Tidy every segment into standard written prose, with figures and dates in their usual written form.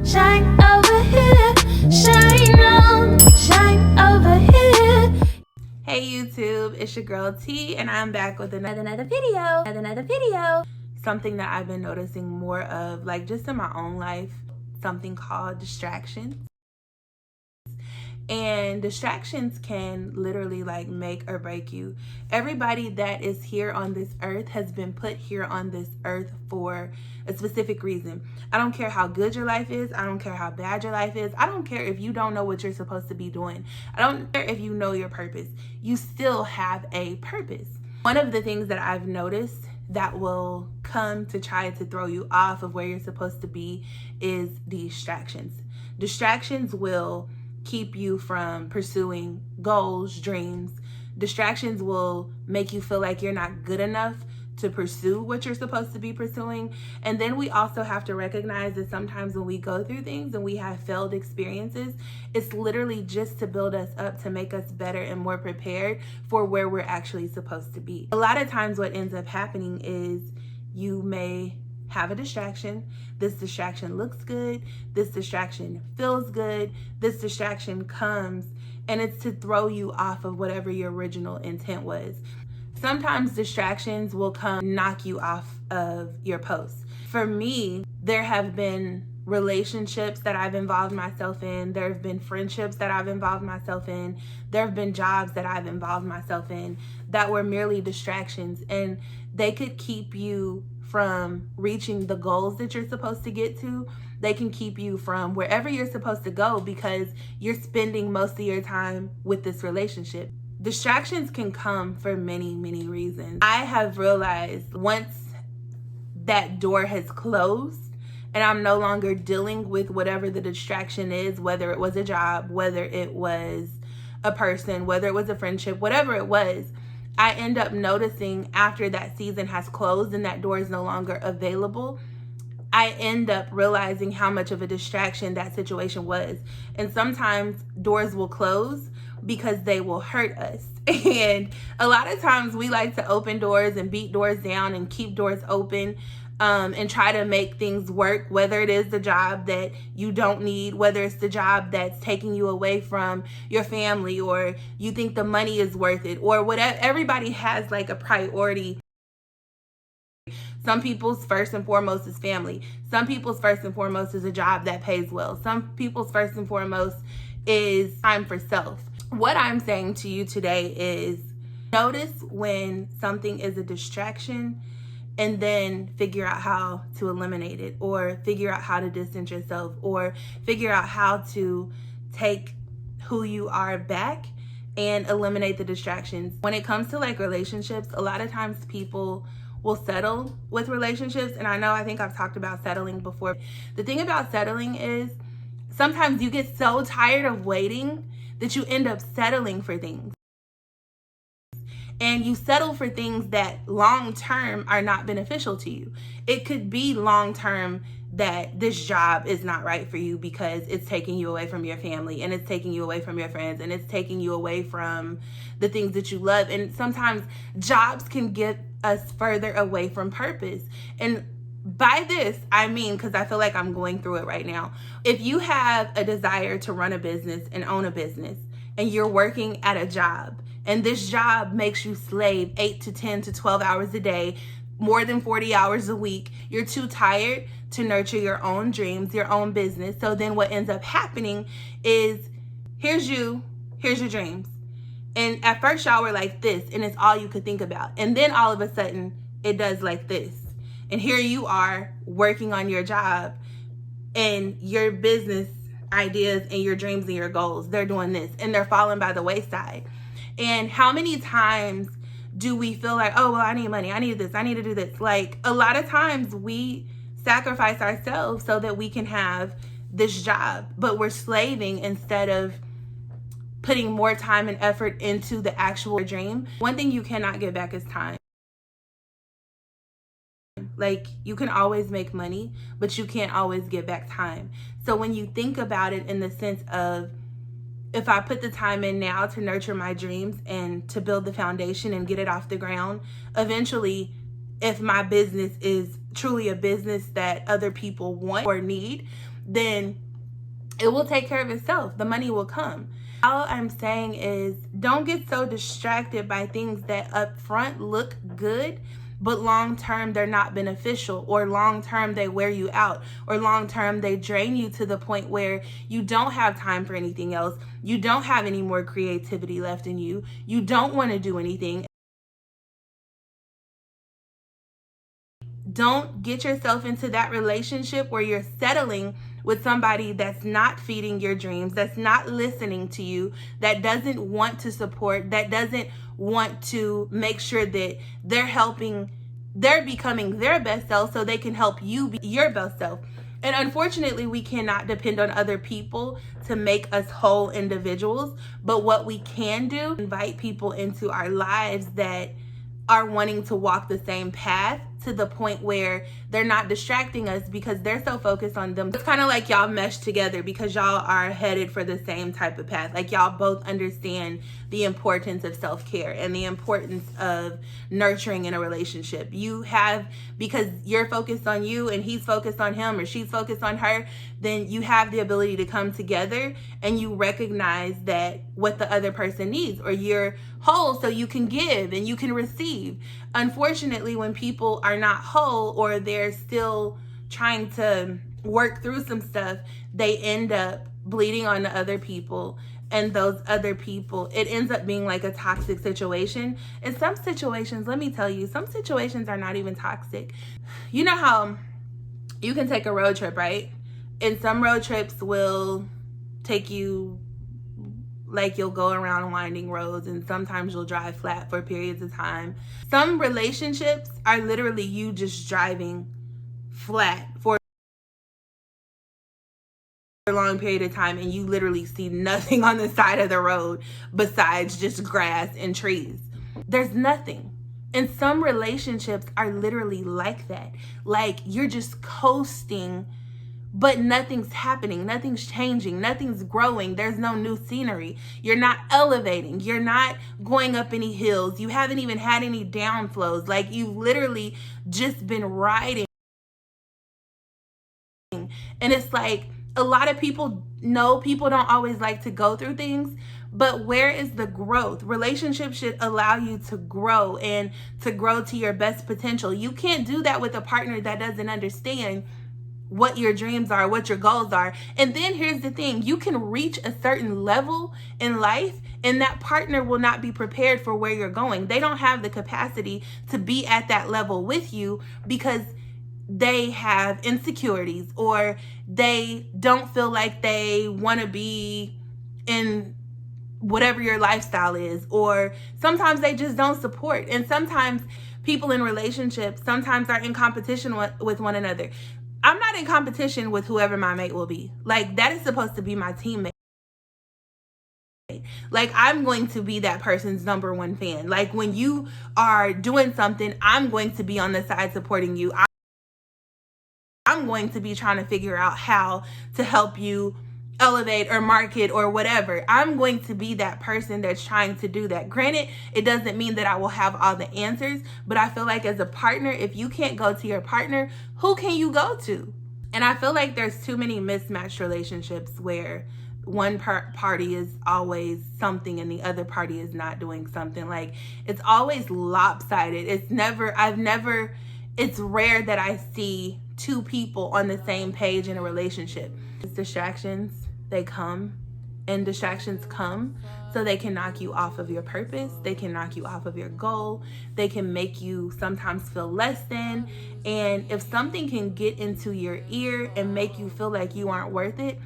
shine over here, shine on, shine over here. Hey YouTube, it's your girl T, and I'm back with another video. Something that I've been noticing more of, like just in my own life, something called distractions. And distractions can literally like make or break you. Everybody that is here on this earth has been put here on this earth for a specific reason. I don't care how good your life is. I don't care how bad your life is. I don't care if you don't know what you're supposed to be doing. I don't care if you know your purpose. You still have a purpose. One of the things that I've noticed that will come to try to throw you off of where you're supposed to be is distractions. Distractions will keep you from pursuing goals, dreams. Distractions will make you feel like you're not good enough to pursue what you're supposed to be pursuing. And then we also have to recognize that sometimes when we go through things and we have failed experiences, it's literally just to build us up, to make us better and more prepared for where we're actually supposed to be. A lot of times what ends up happening is you may have a distraction. This distraction looks good. This distraction feels good. This distraction comes, and it's to throw you off of whatever your original intent was. Sometimes distractions will come knock you off of your post. For me, there have been relationships that I've involved myself in. There have been friendships that I've involved myself in. There have been jobs that I've involved myself in that were merely distractions, and they could keep you from reaching the goals that you're supposed to get to. They can keep you from wherever you're supposed to go because you're spending most of your time with this relationship. Distractions can come for many reasons. I have realized once that door has closed and I'm no longer dealing with whatever the distraction is, whether it was a job, whether it was a person, whether it was a friendship, whatever it was, I end up noticing after that season has closed and that door is no longer available, I end up realizing how much of a distraction that situation was. And sometimes doors will close because they will hurt us. And a lot of times we like to open doors and beat doors down and keep doors open and try to make things work, whether it is the job that you don't need, whether it's the job that's taking you away from your family, or you think the money is worth it, or whatever. Everybody has like a priority. Some people's first and foremost is family. Some people's first and foremost is a job that pays well. Some people's first and foremost is time for self. What I'm saying to you today is notice when something is a distraction and then figure out how to eliminate it, or figure out how to distance yourself, or figure out how to take who you are back and eliminate the distractions. When it comes to like relationships, a lot of times people will settle with relationships. And I think I've talked about settling before. The thing about settling is sometimes you get so tired of waiting that you end up settling for things. And you settle for things that long term are not beneficial to you. It could be long term that this job is not right for you because it's taking you away from your family, and it's taking you away from your friends, and it's taking you away from the things that you love. And sometimes jobs can get us further away from purpose. And by this, I mean, because I feel like I'm going through it right now. If you have a desire to run a business and own a business, and you're working at a job, and this job makes you slave 8 to 10 to 12 hours a day, more than 40 hours a week, you're too tired to nurture your own dreams, your own business. So then what ends up happening is, here's your dreams. And at first y'all were like this, and it's all you could think about. And then all of a sudden it does like this. And here you are working on your job, and your business ideas and your dreams and your goals, they're doing this, and they're falling by the wayside. And how many times do we feel like, oh, well, I need money, I need this, I need to do this? Like, a lot of times we sacrifice ourselves so that we can have this job, but we're slaving instead of putting more time and effort into the actual dream. One thing you cannot get back is time. Like, you can always make money, but you can't always get back time. So when you think about it in the sense of, if I put the time in now to nurture my dreams and to build the foundation and get it off the ground, eventually, if my business is truly a business that other people want or need, then it will take care of itself. The money will come. All I'm saying is, don't get so distracted by things that up front look good, but long term they're not beneficial, or long term they wear you out, or long term they drain you to the point where you don't have time for anything else. You don't have any more creativity left in you. You don't want to do anything. Don't get yourself into that relationship where you're settling with somebody that's not feeding your dreams, that's not listening to you, that doesn't want to support, that doesn't want to make sure that they're becoming their best self so they can help you be your best self. And unfortunately, we cannot depend on other people to make us whole individuals. But what we can do, invite people into our lives that are wanting to walk the same path, to the point where they're not distracting us because they're so focused on them. It's kind of like y'all mesh together because y'all are headed for the same type of path. Like y'all both understand the importance of self-care and the importance of nurturing in a relationship. You have, because you're focused on you and he's focused on him, or she's focused on her, then you have the ability to come together and you recognize that what the other person needs, or you're whole so you can give and you can receive. Unfortunately, when people are not whole, or they're still trying to work through some stuff, they end up bleeding on the other people. And those other people, it ends up being like a toxic situation. In some situations, let me tell you, some situations are not even toxic. You know how you can take a road trip, right? And some road trips will take you, like, you'll go around winding roads, and sometimes you'll drive flat for periods of time. Some relationships are literally you just driving flat for a long period of time, and you literally see nothing on the side of the road besides just grass and trees. There's nothing. And some relationships are literally like that. Like, you're just coasting, but nothing's happening, nothing's changing, nothing's growing. There's no new scenery. You're not elevating. You're not going up any hills. You haven't even had any downflows. Like, you've literally just been riding. And it's like, a lot of people know people don't always like to go through things, but where is the growth? Relationships should allow you to grow and to grow to your best potential. You can't do that with a partner that doesn't understand what your dreams are, what your goals are. And then here's the thing, you can reach a certain level in life and that partner will not be prepared for where you're going. They don't have the capacity to be at that level with you because they have insecurities, or they don't feel like they want to be in whatever your lifestyle is, or sometimes they just don't support. And sometimes people in relationships sometimes are in competition with one another. I'm not in competition with whoever my mate will be. Like, that is supposed to be my teammate. Like, I'm going to be that person's number one fan. Like, when you are doing something, I'm going to be on the side supporting you. I'm going to be trying to figure out how to help you elevate or market or whatever. I'm going to be that person that's trying to do that. Granted, it doesn't mean that I will have all the answers, but I feel like as a partner, if you can't go to your partner, who can you go to? And I feel like there's too many mismatched relationships where one party is always something and the other party is not doing something. Like, it's always lopsided. It's rare that I see two people on the same page in a relationship. It's distractions. They come, and distractions come so they can knock you off of your purpose. They can knock you off of your goal. They can make you sometimes feel less than. And if something can get into your ear and make you feel like you aren't worth it,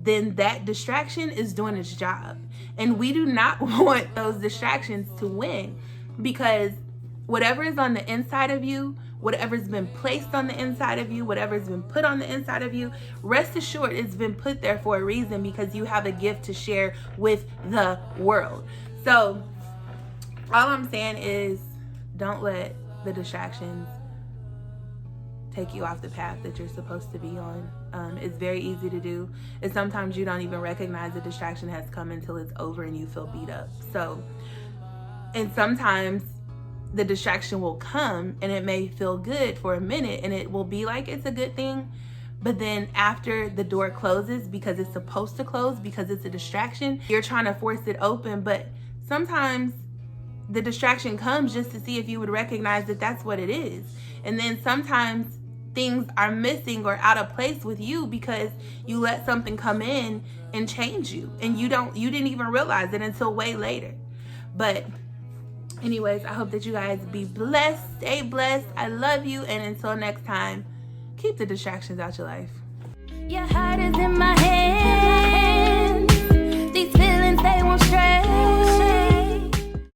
then that distraction is doing its job. And we do not want those distractions to win, because whatever is on the inside of you, whatever's been placed on the inside of you, whatever's been put on the inside of you, rest assured it's been put there for a reason, because you have a gift to share with the world. So all I'm saying is, don't let the distractions take you off the path that you're supposed to be on. It's very easy to do. And sometimes you don't even recognize the distraction has come until it's over and you feel beat up. So, and sometimes the distraction will come and it may feel good for a minute and it will be like it's a good thing, But then after the door closes, because it's supposed to close, because it's a distraction, you're trying to force it open. But sometimes the distraction comes just to see if you would recognize that that's what it is. And then sometimes things are missing or out of place with you because you let something come in and change you, and you didn't even realize it until way later. But anyways, I hope that you guys be blessed, stay blessed. I love you, and until next time, keep the distractions out your life. Your heart is in my head.